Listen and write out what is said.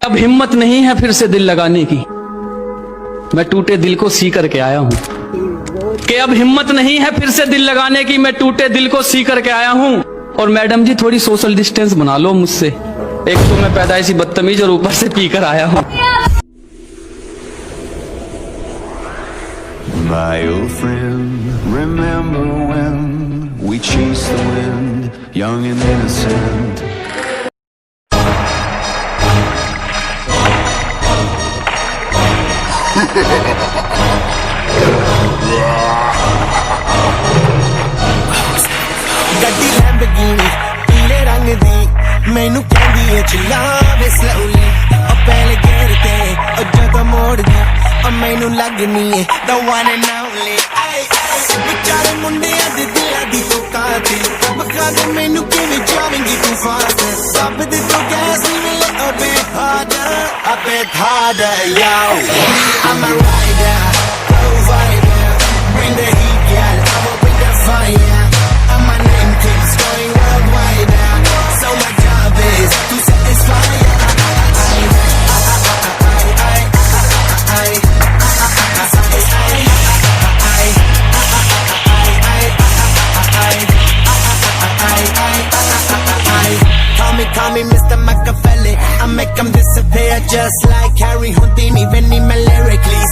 अब हिम्मत नहीं है फिर से दिल लगाने की, मैं टूटे दिल को सी करके आया हूँ। कि अब हिम्मत नहीं है फिर से दिल लगाने की, मैं टूटे दिल को सी करके आया हूँ। और मैडम जी थोड़ी सोशल डिस्टेंस बना लो मुझसे, एक तो मैं पैदाइशी बदतमीज और ऊपर से पी कर आया हूँ। My old friend, remember when we chased the wind, young and innocent. ਗੱਡੀ ਲੈਂਬਰਗਿਨੀ ਪੀਲੇ ਰੰਗ ਦੀ ਮੈਨੂੰ ਕਹਿੰਦੀ ਏ ਚਲਾਵੇ ਸਲੋਲੀ ਉਹ ਪਹਿਲੇ ਗੇਰ ਤੇ ਉਹ ਜਦੋਂ ਮੋੜਦੀ ਉਹ ਮੈਨੂੰ ਲੱਗਨੀ ਏ the one and only ਵਿਚਾਰੇ ਮੁੰਡਿਆਂ ਦੇ ਦਿਲਾਂ ਦੀ ਤੂੰ ਕਾਤੀ ਬਖਾ ਦੇ ਮੈਨੂੰ ਕਿਵੇਂ ਜਾਵੇਂਗੀ ਤੂੰ ਫਾਸਟ ਸਭ ਦੇ ਤੋਂ ਗੈਸ ਨਹੀਂ a bit harder yo I'm a rider provider bring the heat girl I will bring the fire and my name keeps going worldwide so my job is to satisfy Call me Mr. Machiavelli I make them disappear just like Harry Houdini when he lyrically